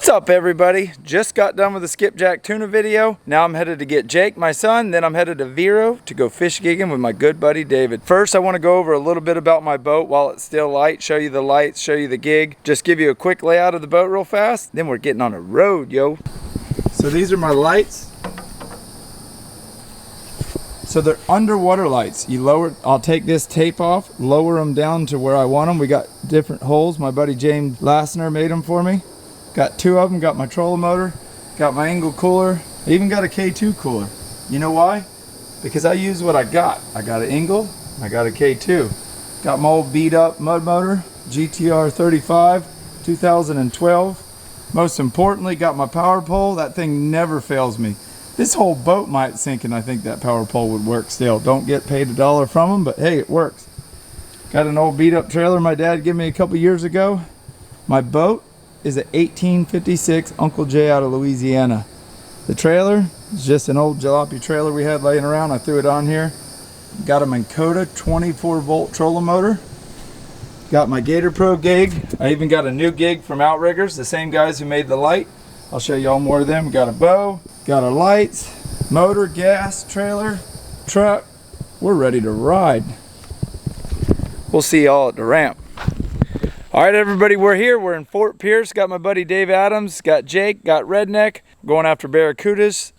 What's up, everybody? Just got done with the skipjack tuna video. Now I'm headed to get Jake, my son, then I'm headed to Vero to go fish gigging with my good buddy David. First, I want to go over a little bit about my boat while it's still light, show you the lights, show you the gig, just give you a quick layout of the boat real fast, then we're getting on a road, yo. So these are my lights. So they're underwater lights. You lower, I'll take this tape off, lower them down to where I want them. We got different holes. My buddy James Lassner made them for me. Got two of them, got my trolling motor, got my angle cooler, I even got a K2 cooler. You know why? Because I use what I got. I got an Engel, I got a K2. Got my old beat up mud motor, GTR 35, 2012. Most importantly, got my power pole. That thing never fails me. This whole boat might sink and I think that power pole would work still. Don't get paid $1 from them, but hey, it works. Got an old beat up trailer my dad gave me a couple years ago. My boat is an 1856 Uncle J out of Louisiana. The trailer is just an old jalopy trailer we had laying around. I threw it on here. Got a Minn-Kota 24 volt trolling motor. Got my Gator Pro gig. I even got a new gig from Outriggers, the same guys who made the light. I'll show you all more of them. Got a bow, got our lights, motor, gas, trailer, truck. We're ready to ride. We'll see y'all at the ramp. All right, everybody, we're here. We're in Fort Pierce. Got my buddy Dave Adams, got Jake, got Redneck. Going after barracudas,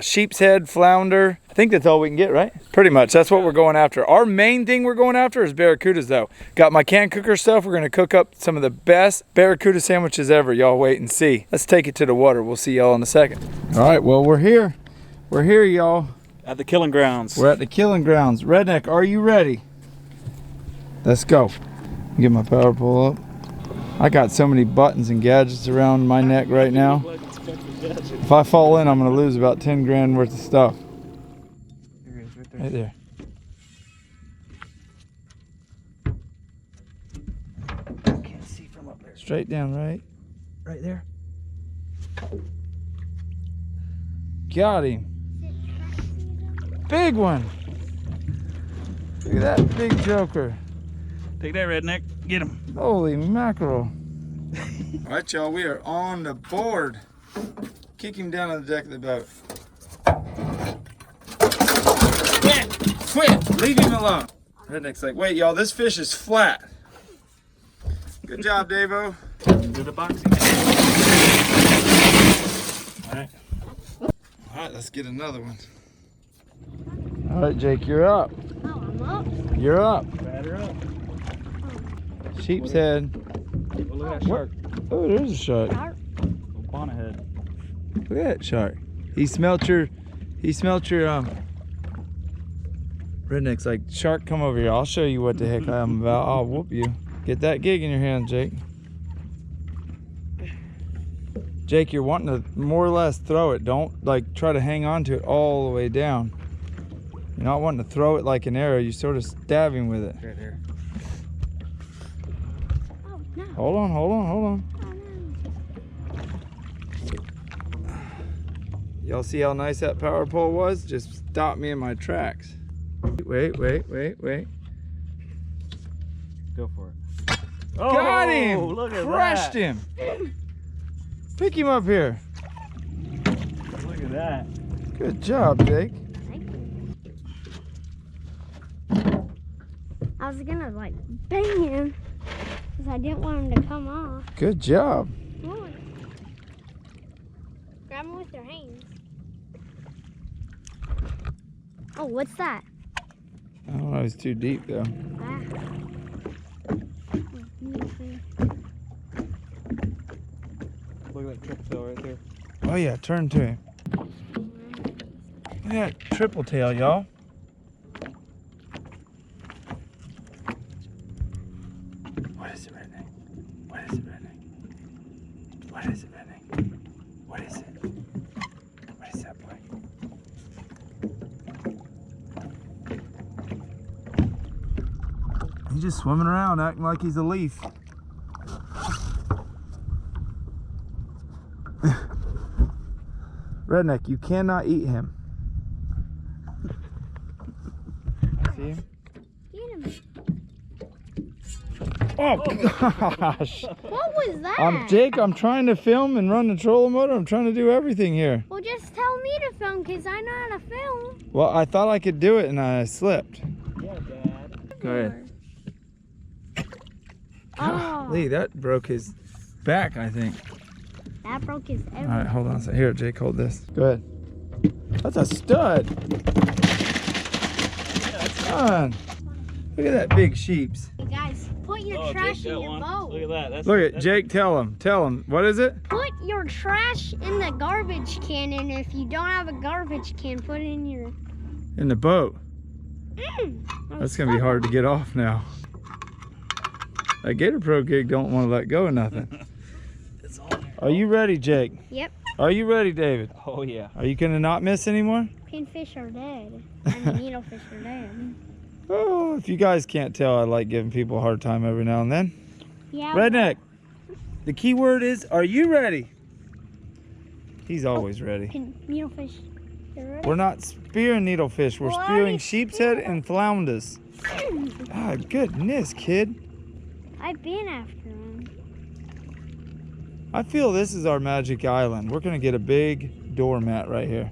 sheepshead, flounder. I think that's all we can get, right? Pretty much, that's what we're going after. Our main thing we're going after is barracudas, though. Got my can cooker stuff. We're gonna cook up some of the best barracuda sandwiches ever. Y'all wait and see. Let's take it to the water. We'll see y'all in a second. All right, well, we're here. We're here, y'all. At the killing grounds. We're at the killing grounds. Redneck, are you ready? Let's go. Get my power pole up. I got so many buttons and gadgets around my neck right now. If I fall in, I'm gonna lose about 10 grand worth of stuff. Here it is, Right there. I can't see from up there. Straight down, right? Right there. Got him. Big one. Look at that big joker. Take that, Redneck. Get him. Holy mackerel. All right, y'all, we are on the board. Kick him down on the deck of the boat. Quit, leave him alone. Redneck's like, wait, y'all, this fish is flat. Good job, Davo. Do the boxing. All right, let's get another one. All right, Jake, you're up. Oh, I'm up? You're up. Batter up. Sheepshead. Oh, look at that shark. Oh, there's a shark. Little bonnet head. Look at that shark. He smelt your Redneck's like, shark, come over here. I'll show you what the heck I'm about. I'll whoop you. Get that gig in your hand, Jake. Jake, you're wanting to more or less throw it. Don't like try to hang on to it all the way down. You're not wanting to throw it like an arrow. You're sort of stabbing with it. Right there. Oh, no. Hold on, hold on, hold on. Oh, no. Y'all see how nice that power pole was? Just stopped me in my tracks. Wait. Go for it. Oh, Got him! Look at Crushed that. him! Pick him up here. Look at that. Good job, Jake. Thank you. I was gonna like bang him because I didn't want him to come off. Good job. Come on. Grab him with your hands. Oh, what's that? I don't know, it's too deep though. Ah. Look at that triple tail right there. Oh yeah, turn to him. Look at that triple tail, y'all. What is it, Redneck? What is it, Redneck? What is it, Redneck? What is it? What is that, boy? He's just swimming around acting like he's a leaf. Redneck, you cannot eat him. See him? Get him. Oh gosh. What was that? I'm trying to film and run the trolling motor. I'm trying to do everything here. Well, just tell me to film because I know how to film. Well, I thought I could do it and I slipped. Yeah, Dad. Go ahead. Oh, Lee, that broke his back, I think. that broke his All right, hold on a second. Here, Jake, hold this. Go ahead. That's a stud. Son, look at that big sheeps. You guys, put your trash in your boat. Look at that. That's, Look at Jake. Tell him. What is it? Put your trash in the garbage can, and if you don't have a garbage can, put it in your. In the boat. That's gonna be hard to get off now. That Gator Pro gig don't want to let go of nothing. It's on there. Are you ready, Jake? Yep. Are you ready, David? Oh, yeah. Are you gonna not miss anymore? Pinfish are dead. And the needlefish are dead. Oh, if you guys can't tell, I like giving people a hard time every now and then. Yeah. Redneck, the key word is, are you ready? He's always ready. Needlefish. You're ready? We're not spearing needlefish, we're Well, I spearing already sheepshead and flounders. Ah, goodness, kid. I've been after him. I feel this is our magic island. We're gonna get a big doormat right here.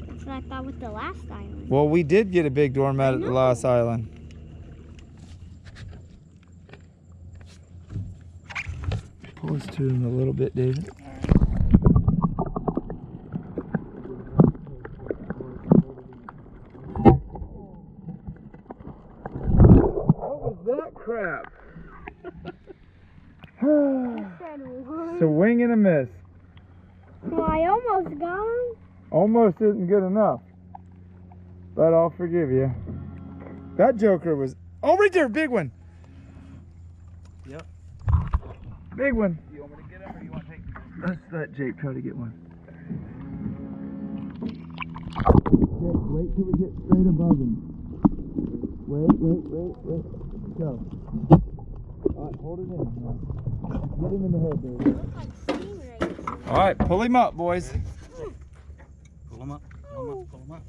That's what I thought with the last island. Well, we did get a big doormat at the last island. Pull us to him a little bit, David. What was that crap? It's a wing and a miss. Well, I almost got him. Almost isn't good enough, but I'll forgive you. That joker was, oh, right there, big one. Yep. Big one. You want me to get him or you want to take him? Let's let Jake try to get one. Jake, wait till we get straight above him. Wait. Go. All right, hold it in. Get him in the head, baby. Looks like stingrays. All right, pull him up, boys. Pull him up. Pull him up.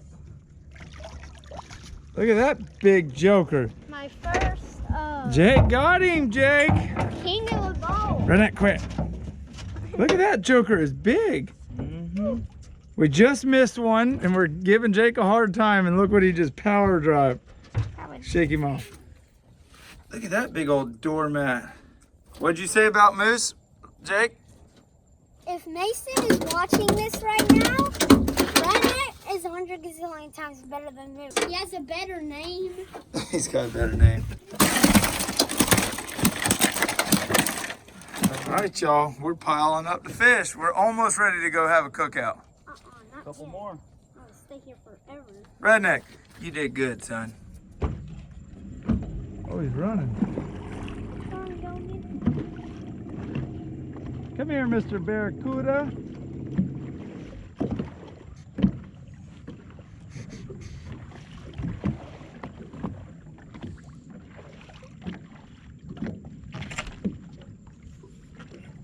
Look at that big joker. My first Jake got him, Jake. king of the boat. Redneck, quit. Look at that joker is big. Mm-hmm. We just missed one and we're giving Jake a hard time, and look what he just power drive. Shake him off. Look at that big old doormat. What'd you say about moose, Jake? If Mason is watching this right now, Redneck is 100 gazillion times better than me. He has a better name. He's got a better name. All right, y'all, we're piling up the fish. We're almost ready to go have a cookout. Not Couple yet. more. I'll stay here forever. Redneck, you did good, son. Oh, he's running. Come here, Mr. Barracuda.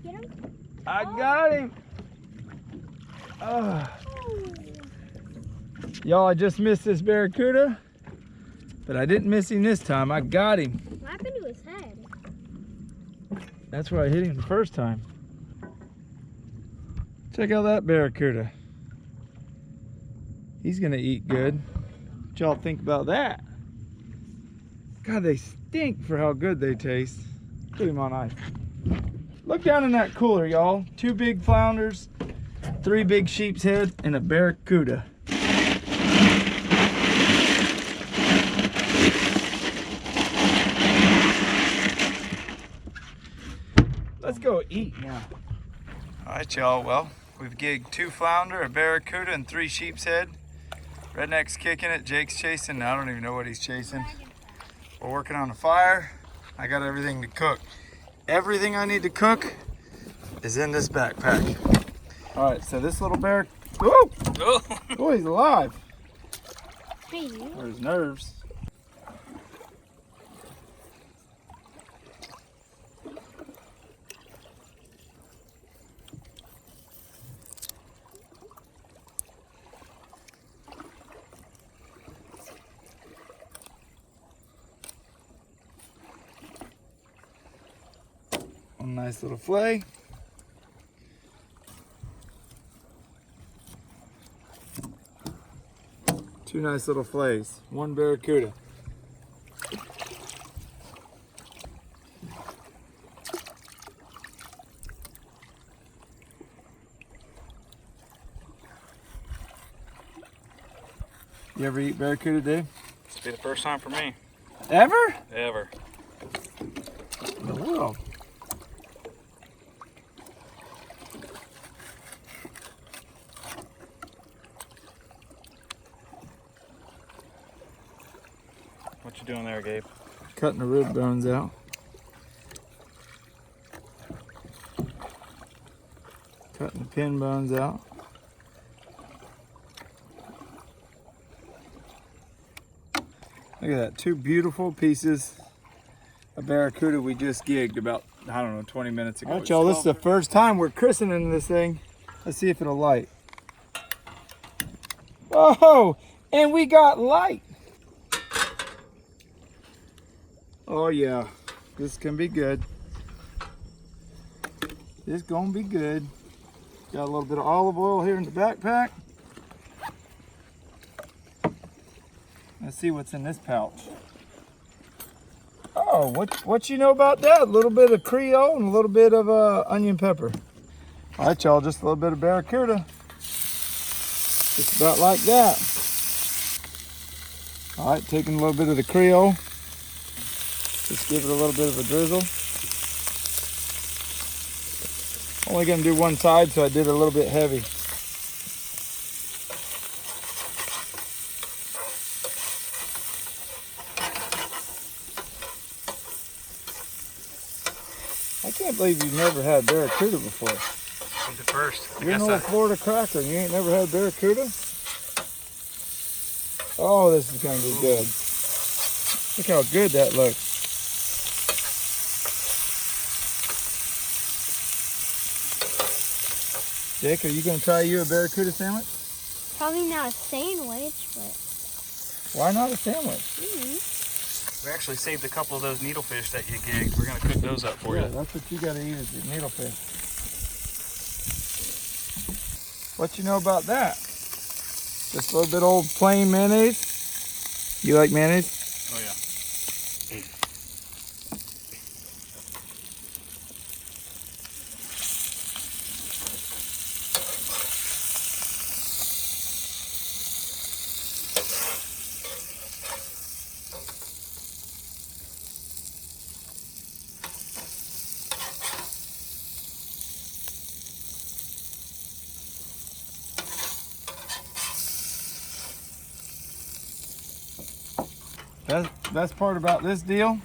Get him? I got him. Y'all, I just missed this barracuda, but I didn't miss him this time. I got him. What happened to his head? That's where I hit him the first time. Check out that barracuda. He's gonna eat good. What y'all think about that? God, they stink for how good they taste. Put him on ice. Look down in that cooler, y'all. 2 big flounders, 3 big sheep's head, and a barracuda. Let's go eat now. All right, y'all. Well, we've gigged 2 flounder, a barracuda, and 3 sheep's head. Redneck's kicking it. Jake's chasing. I don't even know what he's chasing. We're working on a fire. I got everything to cook. Everything I need to cook is in this backpack. All right, so this little bear. Oh, oh, he's alive. Hey, Or his nerves. One nice little fillet. Two nice little fillets. One barracuda. You ever eat barracuda, Dave? This will be the first time for me. Ever? Ever. In the world. What you doing there, Gabe? Cutting the rib bones out. Cutting the pin bones out. Look at that, two beautiful pieces of barracuda we just gigged about, I don't know, 20 minutes ago. All right, y'all, this is the first time we're christening this thing. Let's see if it'll light. Oh, and we got light. Oh yeah, this can be good. This gonna be good. Got a little bit of olive oil here in the backpack. Let's see what's in this pouch. Oh, what you know about that? A little bit of Creole and a little bit of onion pepper. All right, y'all, just a little bit of barracuda. Just about like that. All right, taking a little bit of the Creole. Just give it a little bit of a drizzle. Only gonna do one side, so I did a little bit heavy. I can't believe you've never had barracuda before. He's the first. You're an old Florida cracker and you ain't never had barracuda? Oh, this is gonna be good. Look how good that looks. Jake, are you gonna try you a barracuda sandwich? Probably not a sandwich, but. Why not a sandwich? We actually saved a couple of those needlefish that you gigged. We're gonna cook those up for you. That's what you gotta eat is the needlefish. What you know about that? Just a little bit old plain mayonnaise. You like mayonnaise? Oh yeah. Best part about this deal,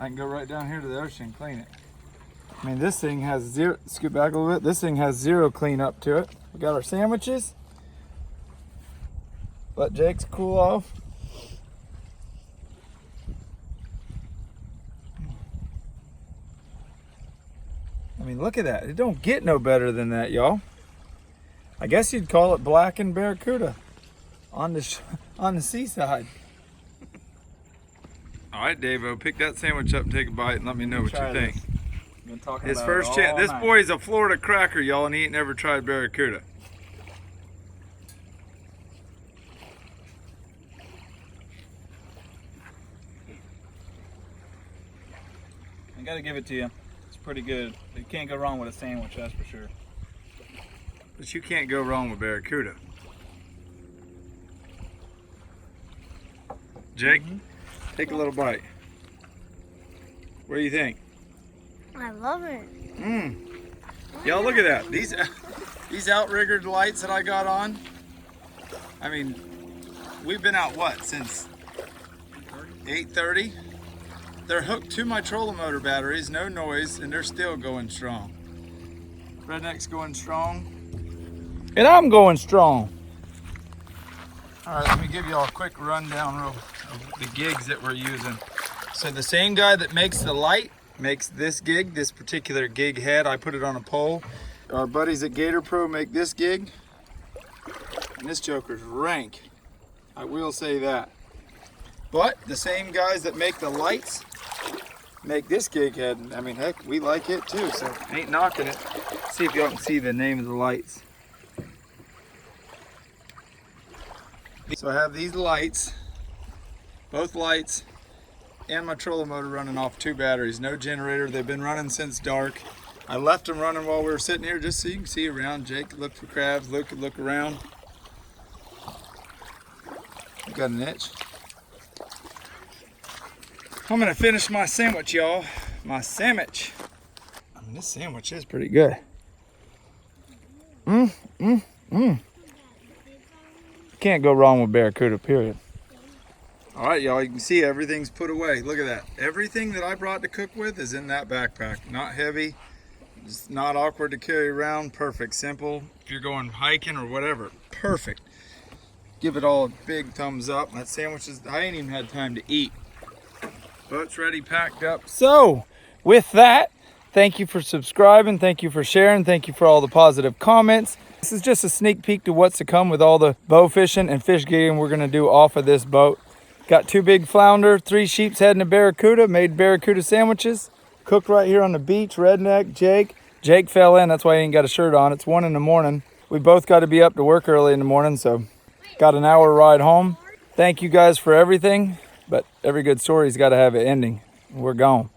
I can go right down here to the ocean and clean it. I mean, this thing has zero, scoot back a little bit, this thing has zero cleanup to it. We got our sandwiches. Let Jake's cool off. I mean, look at that. It don't get no better than that, y'all. I guess you'd call it blackened barracuda on the seaside. All right, Davo, pick that sandwich up and take a bite and let me know what you think. Been talking His about first it chance. all This night. boy's a Florida cracker, y'all, and he ain't never tried barracuda. I gotta give it to you. It's pretty good. You can't go wrong with a sandwich, that's for sure. But you can't go wrong with barracuda. Jake, take a little bite. What do you think? I love it. Y'all, look at that. These outriggered lights that I got on. I mean, we've been out what, since 8:30? They're hooked to my trolling motor batteries, no noise, and they're still going strong. Redneck's going strong. And I'm going strong. All right, let me give y'all a quick rundown of the gigs that we're using. So the same guy that makes the light makes this gig, this particular gig head. I put it on a pole. Our buddies at Gator Pro make this gig. And this joker's rank. I will say that. But the same guys that make the lights make this gig head. I mean, heck, we like it too, so ain't knocking it. See if y'all can see the name of the lights. So I have these lights, both lights, and my trolling motor running off 2 batteries. No generator. They've been running since dark. I left them running while we were sitting here just so you can see around. Jake could look for crabs, Luke could look around. Got an itch. I'm gonna finish my sandwich, y'all. My sandwich. I mean, this sandwich is pretty good. Can't go wrong with Barracuda, period. All right, y'all, you can see everything's put away. Look at that. Everything that I brought to cook with is in that backpack. Not heavy, it's not awkward to carry around. Perfect, simple. If you're going hiking or whatever, perfect. Give it all a big thumbs up. That sandwich is, I ain't even had time to eat. Boat's ready, packed up. So, with that, thank you for subscribing. Thank you for sharing. Thank you for all the positive comments. This is just a sneak peek to what's to come with all the bow fishing and fish gigging we're gonna do off of this boat. Got 2 big flounder, 3 sheepshead and a barracuda. Made barracuda sandwiches. Cooked right here on the beach. Redneck, Jake. Jake fell in, that's why he ain't got a shirt on. It's 1 in the morning. We both got to be up to work early in the morning, so got an hour ride home. Thank you guys for everything, but every good story's got to have an ending. We're gone.